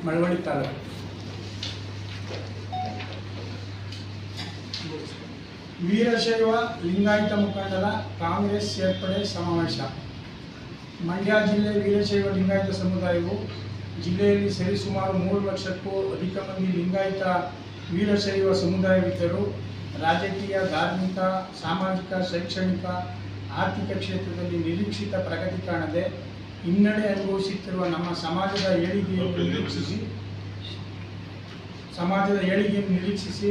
ಮಳವಳ್ಳಿ ತಾಲೂಕು. ವೀರಶೈವ ಲಿಂಗಾಯತ ಮುಖಂಡರ ಕಾಂಗ್ರೆಸ್ ಸೇರ್ಪಡೆ ಸಮಾವೇಶ. ಮಂಡ್ಯ ಜಿಲ್ಲೆ ವೀರಶೈವ ಲಿಂಗಾಯತ ಸಮುದಾಯವು ಜಿಲ್ಲೆಯಲ್ಲಿ ಸರಿಸುಮಾರು 3 ಲಕ್ಷಕ್ಕೂ ಅಧಿಕ ಮಂದಿ ಲಿಂಗಾಯತ ವೀರಶೈವ ಸಮುದಾಯವಿದ್ದರೂ ರಾಜಕೀಯ, ಧಾರ್ಮಿಕ, ಸಾಮಾಜಿಕ, ಶೈಕ್ಷಣಿಕ, ಆರ್ಥಿಕ ಕ್ಷೇತ್ರದಲ್ಲಿ ನಿರೀಕ್ಷಿತ ಪ್ರಗತಿ ಕಾಣದೆ ಹಿನ್ನಡೆ ಅನುಭವಿಸುತ್ತಿರುವ ನಮ್ಮ ಸಮಾಜದ ಏಳಿಗೆಯನ್ನು ನಿರೀಕ್ಷಿಸಿ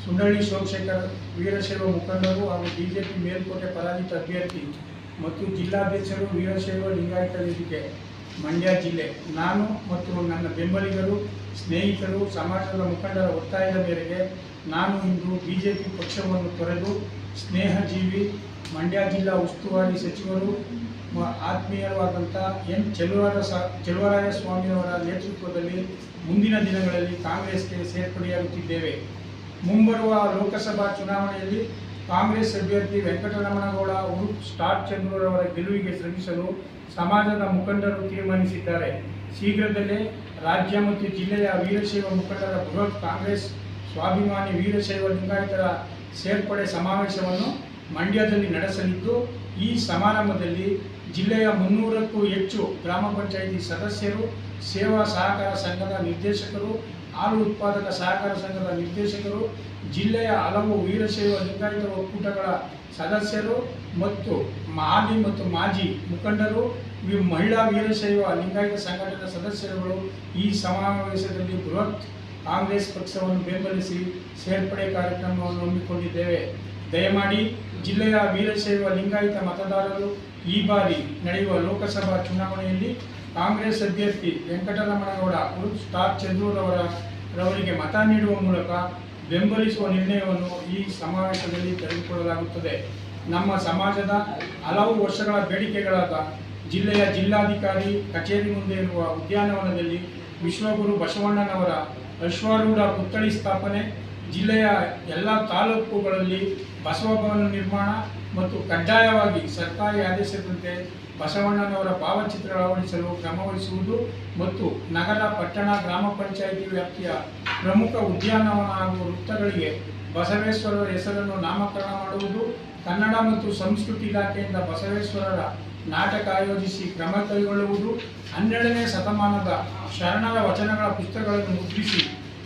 ಸುಂಡಳ್ಳಿ ಸೋಮಶೇಖರ್ ವೀರಶೈವ ಮುಖಂಡರು ಹಾಗೂ ಬಿಜೆಪಿ ಮೇಲ್ಕೋಟೆ ಪರಾಜಿತ ಅಭ್ಯರ್ಥಿ ಮತ್ತು ಜಿಲ್ಲಾಧ್ಯಕ್ಷರು ವೀರಶೈವ ಲಿಂಗಾಯತ ವೇದಿಕೆ ಮಂಡ್ಯ ಜಿಲ್ಲೆ, ನಾನು ಮತ್ತು ನನ್ನ ಬೆಂಬಲಿಗರು, ಸ್ನೇಹಿತರು, ಸಮಾಜದ ಮುಖಂಡರ ಒತ್ತಾಯದ ಮೇರೆಗೆ ನಾನು ಇಂದು ಬಿಜೆಪಿ ಪಕ್ಷವನ್ನು ತೊರೆದು ಸ್ನೇಹಜೀವಿ ಮಂಡ್ಯ ಜಿಲ್ಲಾ ಉಸ್ತುವಾರಿ ಸಚಿವರು ಆತ್ಮೀಯರಾದಂಥ ಎನ್ ಚೆಲುವರಾಯಸ್ವಾಮಿಯವರ ನೇತೃತ್ವದಲ್ಲಿ ಮುಂದಿನ ದಿನಗಳಲ್ಲಿ ಕಾಂಗ್ರೆಸ್ಗೆ ಸೇರ್ಪಡೆಯಾಗುತ್ತಿದ್ದೇವೆ. ಮುಂಬರುವ ಲೋಕಸಭಾ ಚುನಾವಣೆಯಲ್ಲಿ ಕಾಂಗ್ರೆಸ್ ಅಭ್ಯರ್ಥಿ ವೆಂಕಟರಮಣಗೌಡ ಉರುಫ್ ಸ್ಟಾರ್ ಚಂದ್ರರವರ ಗೆಲುವಿಗೆ ಶ್ರಮಿಸಲು ಸಮಾಜದ ಮುಖಂಡರು ತೀರ್ಮಾನಿಸಿದ್ದಾರೆ. ಶೀಘ್ರದಲ್ಲೇ ರಾಜ್ಯ ಮತ್ತು ಜಿಲ್ಲೆಯ ವೀರಶೈವ ಮುಖಂಡರ ಬೃಹತ್ ಕಾಂಗ್ರೆಸ್ ಸ್ವಾಭಿಮಾನಿ ವೀರಶೈವ ಲಿಂಗಾಯತರ ಸೇರ್ಪಡೆ ಸಮಾವೇಶವನ್ನು ಮಂಡ್ಯದಲ್ಲಿ ನಡೆಸಲಿದ್ದು, ಈ ಸಮಾರಂಭದಲ್ಲಿ ಜಿಲ್ಲೆಯ 300ಕ್ಕೂ ಹೆಚ್ಚು ಗ್ರಾಮ ಪಂಚಾಯಿತಿ ಸದಸ್ಯರು, ಸೇವಾ ಸಹಕಾರ ಸಂಘದ ನಿರ್ದೇಶಕರು, ಹಾಲು ಉತ್ಪಾದಕ ಸಹಕಾರ ಸಂಘದ ನಿರ್ದೇಶಕರು, ಜಿಲ್ಲೆಯ ಹಲವು ವೀರಶೈವ ಲಿಂಗಾಯತ ಒಕ್ಕೂಟಗಳ ಸದಸ್ಯರು ಮತ್ತು ಹಾಲಿ ಮತ್ತು ಮಾಜಿ ಮುಖಂಡರು, ಮಹಿಳಾ ವೀರಶೈವ ಲಿಂಗಾಯತ ಸಂಘಟನಾ ಸದಸ್ಯರುಗಳು ಈ ಸಮಾವೇಶದಲ್ಲಿ ಬೃಹತ್ ಕಾಂಗ್ರೆಸ್ ಪಕ್ಷವನ್ನು ಬೆಂಬಲಿಸಿ ಸೇರ್ಪಡೆ ಕಾರ್ಯಕ್ರಮವನ್ನು ಹಮ್ಮಿಕೊಂಡಿದ್ದೇವೆ. ದಯಮಾಡಿ ಜಿಲ್ಲೆಯ ವೀರಶೈವ ಲಿಂಗಾಯತ ಮತದಾರರು ಈ ಬಾರಿ ನಡೆಯುವ ಲೋಕಸಭಾ ಚುನಾವಣೆಯಲ್ಲಿ ಕಾಂಗ್ರೆಸ್ ಅಭ್ಯರ್ಥಿ ವೆಂಕಟರಮಣಗೌಡ ಉರುಫ್ ಸ್ಟಾರ್ ಚಂದ್ರರವರಿಗೆ ಮತ ನೀಡುವ ಮೂಲಕ ಬೆಂಬಲಿಸುವ ನಿರ್ಣಯವನ್ನು ಈ ಸಮಾವೇಶದಲ್ಲಿ ತೆಗೆದುಕೊಳ್ಳಲಾಗುತ್ತದೆ. ನಮ್ಮ ಸಮಾಜದ ಹಲವು ವರ್ಷಗಳ ಬೇಡಿಕೆಗಳಾದ ಜಿಲ್ಲೆಯ ಜಿಲ್ಲಾಧಿಕಾರಿ ಕಚೇರಿ ಮುಂದೆ ಇರುವ ಉದ್ಯಾನವನದಲ್ಲಿ ವಿಶ್ವಗುರು ಬಸವಣ್ಣನವರ ಅಶ್ವಾರೂಢ ಪುತ್ಥಳಿ ಸ್ಥಾಪನೆ, ಜಿಲ್ಲೆಯ ಎಲ್ಲ ತಾಲೂಕುಗಳಲ್ಲಿ ಬಸವಭವನ ನಿರ್ಮಾಣ ಮತ್ತು ಕಡ್ಡಾಯವಾಗಿ ಸರ್ಕಾರಿ ಆದೇಶದಂತೆ ಬಸವಣ್ಣನವರ ಭಾವಚಿತ್ರ ಅಳವಡಿಸಲು ಕ್ರಮವಹಿಸುವುದು ಮತ್ತು ನಗರ, ಪಟ್ಟಣ, ಗ್ರಾಮ ಪಂಚಾಯಿತಿ ವ್ಯಾಪ್ತಿಯ ಪ್ರಮುಖ ಉದ್ಯಾನವನ ಹಾಗೂ ವೃತ್ತಗಳಿಗೆ ಬಸವೇಶ್ವರರ ಹೆಸರನ್ನು ನಾಮಕರಣ ಮಾಡುವುದು, ಕನ್ನಡ ಮತ್ತು ಸಂಸ್ಕೃತಿ ಇಲಾಖೆಯಿಂದ ಬಸವೇಶ್ವರರ ನಾಟಕ ಆಯೋಜಿಸಿ ಕ್ರಮ ಕೈಗೊಳ್ಳುವುದು, 12ನೇ ಶತಮಾನದ ಶರಣರ ವಚನಗಳ ಪುಸ್ತಕಗಳನ್ನು ಮುದ್ರಿಸಿ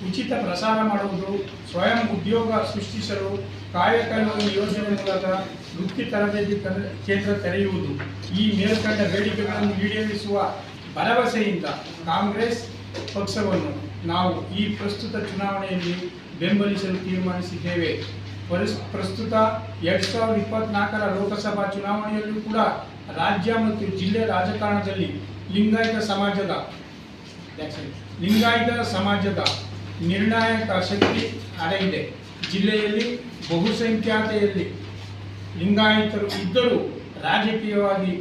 ಉಚಿತ ಪ್ರಸಾರ ಮಾಡುವುದು, ಸ್ವಯಂ ಉದ್ಯೋಗ ಸೃಷ್ಟಿಸಲು ಕಾಯಕಲ್ವ ಯೋಜನೆ ಮೂಲಕ ವೃತ್ತಿ ತರಬೇತಿ ಕೇಂದ್ರ ತೆರೆಯುವುದು, ಈ ಮೇಲ್ಕಂಡ ಬೇಡಿಕೆಗಳನ್ನು ಈಡೇರಿಸುವ ಭರವಸೆಯಿಂದ ಕಾಂಗ್ರೆಸ್ ಪಕ್ಷವನ್ನು ನಾವು ಈ ಪ್ರಸ್ತುತ ಚುನಾವಣೆಯಲ್ಲಿ ಬೆಂಬಲಿಸಲು ತೀರ್ಮಾನಿಸಿದ್ದೇವೆ. ಪ್ರಸ್ತುತ 2024ರ ಲೋಕಸಭಾ ಚುನಾವಣೆಯಲ್ಲೂ ಕೂಡ ರಾಜ್ಯ ಮತ್ತು ಜಿಲ್ಲೆ ರಾಜಕಾರಣದಲ್ಲಿ ಲಿಂಗಾಯತ ಸಮಾಜದ ನಿರ್ಣಾಯಕ ಶಕ್ತಿ ಅಡಗಿದೆ. ಜಿಲ್ಲೆಯಲ್ಲಿ ಬಹುಸಂಖ್ಯಾತೆಯಲ್ಲಿ ಲಿಂಗಾಯತರು ಇದ್ದರೂ ರಾಜಕೀಯವಾಗಿ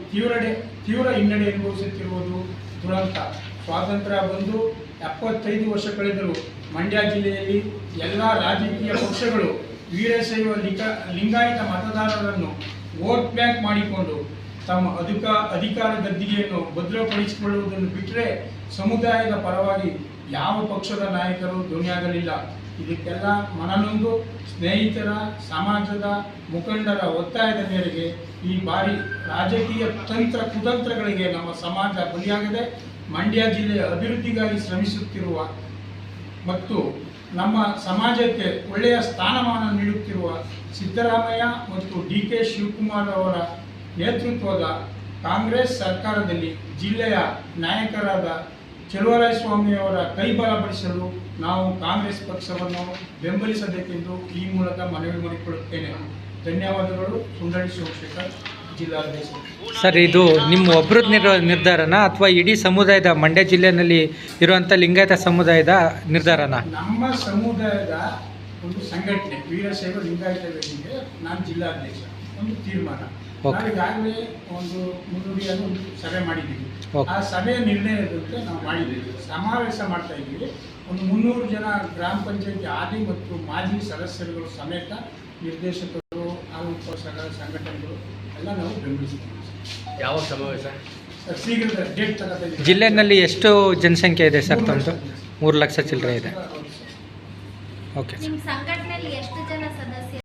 ತೀವ್ರ ಹಿನ್ನಡೆ ಅನುಭವಿಸುತ್ತಿರುವುದು ದುರಂತ. ಸ್ವಾತಂತ್ರ್ಯ ಬಂದು 75 ವರ್ಷ ಕಳೆದರೂ ಮಂಡ್ಯ ಜಿಲ್ಲೆಯಲ್ಲಿ ಎಲ್ಲ ರಾಜಕೀಯ ಪಕ್ಷಗಳು ವೀರಶೈವ ಲಿಂಗಾಯತ ಮತದಾರರನ್ನು ವೋಟ್ ಬ್ಯಾಂಕ್ ಮಾಡಿಕೊಂಡು ತಮ್ಮ ಅಧಿಕಾರ ಗದ್ದಿಗೆಯನ್ನು ಭದ್ರಪಡಿಸಿಕೊಳ್ಳುವುದನ್ನು ಬಿಟ್ಟರೆ ಸಮುದಾಯದ ಪರವಾಗಿ ಯಾವ ಪಕ್ಷದ ನಾಯಕರು ಧ್ವನಿಯಾಗಲಿಲ್ಲ. ಇದಕ್ಕೆಲ್ಲ ಮನನೊಂದು ಸ್ನೇಹಿತರ, ಸಮಾಜದ ಮುಖಂಡರ ಒತ್ತಾಯದ ಮೇರೆಗೆ ಈ ಬಾರಿ ರಾಜಕೀಯ ಕುತಂತ್ರಗಳಿಗೆ ನಮ್ಮ ಸಮಾಜ ಬಲಿಯಾಗದೆ ಮಂಡ್ಯ ಜಿಲ್ಲೆಯ ಅಭಿವೃದ್ಧಿಗಾಗಿ ಶ್ರಮಿಸುತ್ತಿರುವ ಮತ್ತು ನಮ್ಮ ಸಮಾಜಕ್ಕೆ ಒಳ್ಳೆಯ ಸ್ಥಾನಮಾನ ನೀಡುತ್ತಿರುವ ಸಿದ್ದರಾಮಯ್ಯ ಮತ್ತು DK ಶಿವಕುಮಾರ್ ಅವರ ನೇತೃತ್ವದ ಕಾಂಗ್ರೆಸ್ ಸರ್ಕಾರದಲ್ಲಿ ಜಿಲ್ಲೆಯ ನಾಯಕರಾದ ಚೆಲುವರಾಯಸ್ವಾಮಿಯವರ ಕೈ ಬಲಪಡಿಸಲು ನಾವು ಕಾಂಗ್ರೆಸ್ ಪಕ್ಷವನ್ನು ಬೆಂಬಲಿಸಬೇಕೆಂದು ಈ ಮೂಲಕ ಮನವಿ ಮಾಡಿಕೊಳ್ಳುತ್ತೇನೆ. ಧನ್ಯವಾದಗಳು. ಸುಂದರಿ ಸೋಮಶೇಖರ್, ಜಿಲ್ಲಾಧ್ಯಕ್ಷ. ಸರ್, ಇದು ನಿಮ್ಮ ಒಬ್ಬರದ್ದು ನಿರ್ಧಾರನಾ ಅಥವಾ ಇಡೀ ಸಮುದಾಯದ, ಮಂಡ್ಯ ಜಿಲ್ಲೆಯಲ್ಲಿ ಇರುವಂಥ ಲಿಂಗಾಯತ ಸಮುದಾಯದ ನಿರ್ಧಾರನಾ? ನಮ್ಮ ಸಮುದಾಯದ ಒಂದು ಸಂಘಟನೆ ವೀರಶೈವ ಲಿಂಗಾಯತ ವೇದಿಕೆ, ನಾನು ಜಿಲ್ಲಾಧ್ಯಕ್ಷ, ಒಂದು ತೀರ್ಮಾನ. ನಾವು ಈಗಾಗಲೇ ಒಂದು ಮುನ್ನುಡಿಯನ್ನು ಸಭೆ ಮಾಡಿದ್ದೀವಿ. ಆ ಸಭೆಯ ನಿರ್ಣಯದಂತೆ ನಾವು ಮಾಡಿದ್ದೀವಿ. ಸಮಾವೇಶ ಮಾಡ್ತಾ ಇದ್ದೀವಿ. ಒಂದು 300 ಜನ ಗ್ರಾಮ ಪಂಚಾಯತಿ ಹಾಲಿ ಮತ್ತು ಮಾಜಿ ಸದಸ್ಯರುಗಳು ಸಮೇತ ನಿರ್ದೇಶಕರು ಹಾಗೂ ಸಂಘಟನೆಗಳು ಎಲ್ಲ ನಾವು ಬೆಂಬಲಿಸ್ತೀವಿ. ಯಾವ ಸಮಾವೇಶ? ಶೀಘ್ರ ಡೇಟ್ ತಗೋತಾ ಇದ್ದೀವಿ. ಜಿಲ್ಲೆಯಲ್ಲಿ ಎಷ್ಟು ಜನಸಂಖ್ಯೆ ಇದೆ ಸರ್ ತಮ್ಮದು? 3 ಲಕ್ಷ ಚಿಲ್ಲರೆ ಇದೆ. ಹೌದು ಸರ್. ಓಕೆ. ನಿಮ್ಮ ಸಂಘಟನೆಯಲ್ಲಿ ಎಷ್ಟು ಜನ ಸದಸ್ಯರು?